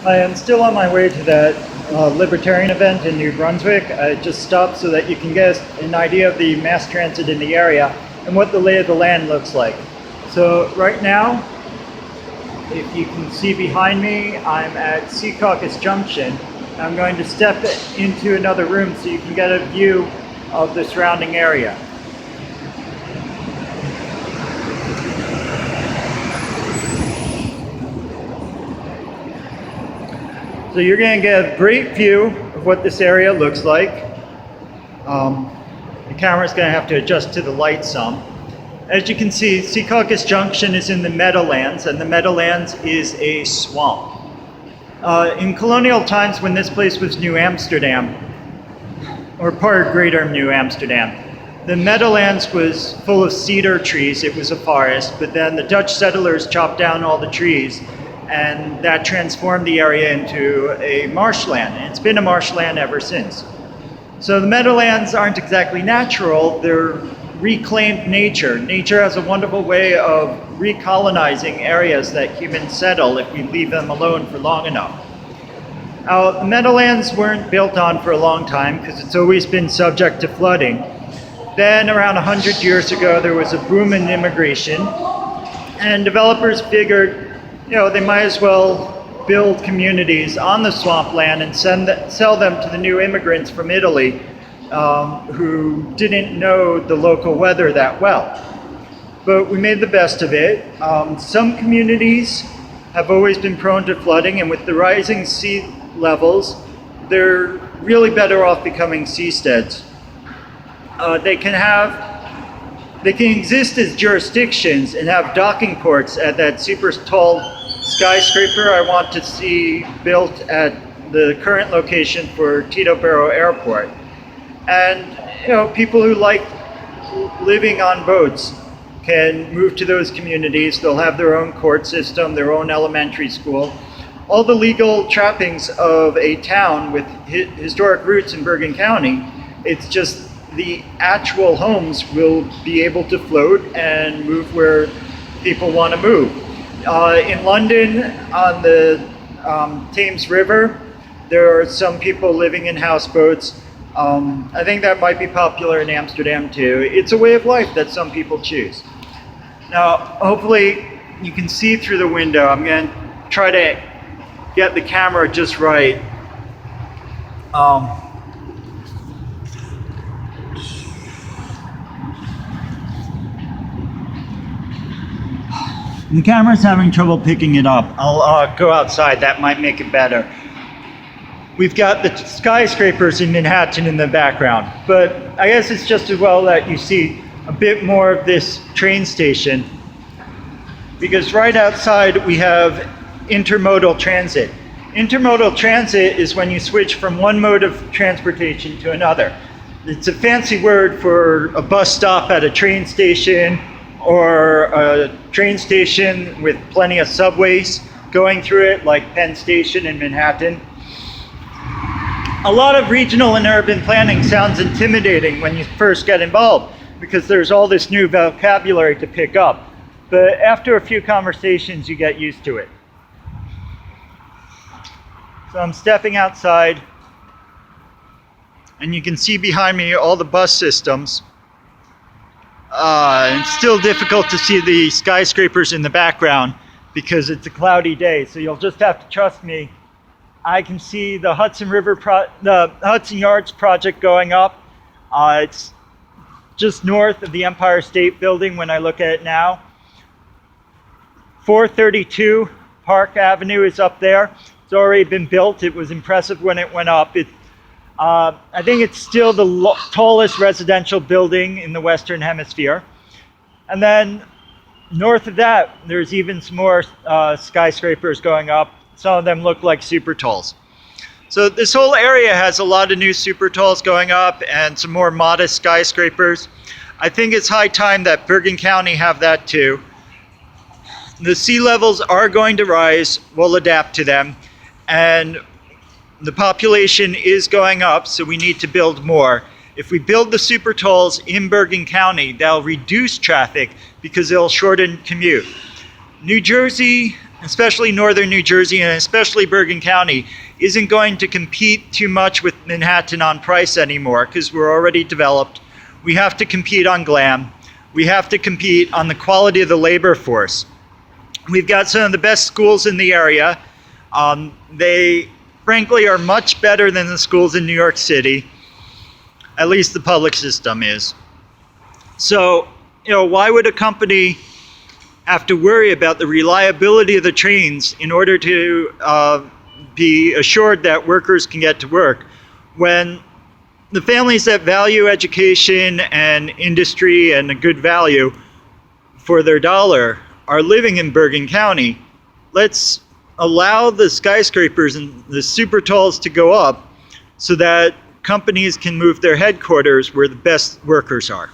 I am still on my way to that libertarian event in New Brunswick. I just stopped so that you can get an idea of the mass transit in the area and what the lay of the land looks like. So right now, if you can see behind me, I'm at Secaucus Junction. I'm going to step into another room so you can get a view of the surrounding area. So you're going to get a great view of what this area looks like. The camera's going to have to adjust to the light some. As you can see, Secaucus Junction is in the Meadowlands, and the Meadowlands is a swamp. In colonial times, when this place was New Amsterdam, or part of Greater New Amsterdam, the Meadowlands was full of cedar trees. It was a forest, but then the Dutch settlers chopped down all the trees, and that transformed the area into a marshland, and it's been a marshland ever since. So the Meadowlands aren't exactly natural, they're reclaimed nature. Nature has a wonderful way of recolonizing areas that humans settle if we leave them alone for long enough. Now, the Meadowlands weren't built on for a long time because it's always been subject to flooding. Then around 100 years ago, there was a boom in immigration, and developers figured they might as well build communities on the swampland and sell them to the new immigrants from Italy who didn't know the local weather that well. But we made the best of it. Some communities have always been prone to flooding, and with the rising sea levels, they're really better off becoming seasteads. They can exist as jurisdictions and have docking ports at that super tall skyscraper I want to see built at the current location for Teterboro Airport. And people who like living on boats can move to those communities. They'll have their own court system, their own elementary school, all the legal trappings of a town with historic roots in Bergen County. It's just the actual homes will be able to float and move where people want to move. In London, on the Thames River, there are some people living in houseboats. I think that might be popular in Amsterdam too. It's a way of life that some people choose. Now, hopefully you can see through the window. I'm going to try to get the camera just right. The camera's having trouble picking it up. I'll go outside, that might make it better. We've got the skyscrapers in Manhattan in the background, but I guess it's just as well that you see a bit more of this train station, because right outside we have intermodal transit. Intermodal transit is when you switch from one mode of transportation to another. It's a fancy word for a bus stop at a train station, or a train station with plenty of subways going through it, like Penn Station in Manhattan. A lot of regional and urban planning sounds intimidating when you first get involved because there's all this new vocabulary to pick up. But after a few conversations, you get used to it. So I'm stepping outside, and you can see behind me all the bus systems. It's still difficult to see the skyscrapers in the background because it's a cloudy day, so you'll just have to trust me. I can see the Hudson Yards project going up. It's just north of the Empire State Building when I look at it now. 432 Park Avenue is up there. It's already been built. It was impressive when it went up. I think it's still the tallest residential building in the Western Hemisphere. And then north of that, there's even some more skyscrapers going up. Some of them look like Supertalls. So this whole area has a lot of new Supertalls going up and some more modest skyscrapers. I think it's high time that Bergen County have that too. The sea levels are going to rise. We'll adapt to them. And the population is going up, so we need to build more. If we build the Supertalls in Bergen County, that'll reduce traffic because it'll shorten commute. New Jersey especially northern New Jersey and especially Bergen County, isn't going to compete too much with Manhattan on price anymore because we're already developed. We have to compete on glam. We have to compete on the quality of the labor force. We've got some of the best schools in the area. They frankly are much better than the schools in New York City. At least the public system is. So, why would a company have to worry about the reliability of the trains in order to be assured that workers can get to work when the families that value education and industry and a good value for their dollar are living in Bergen County? Let's allow the skyscrapers and the supertalls to go up so that companies can move their headquarters where the best workers are.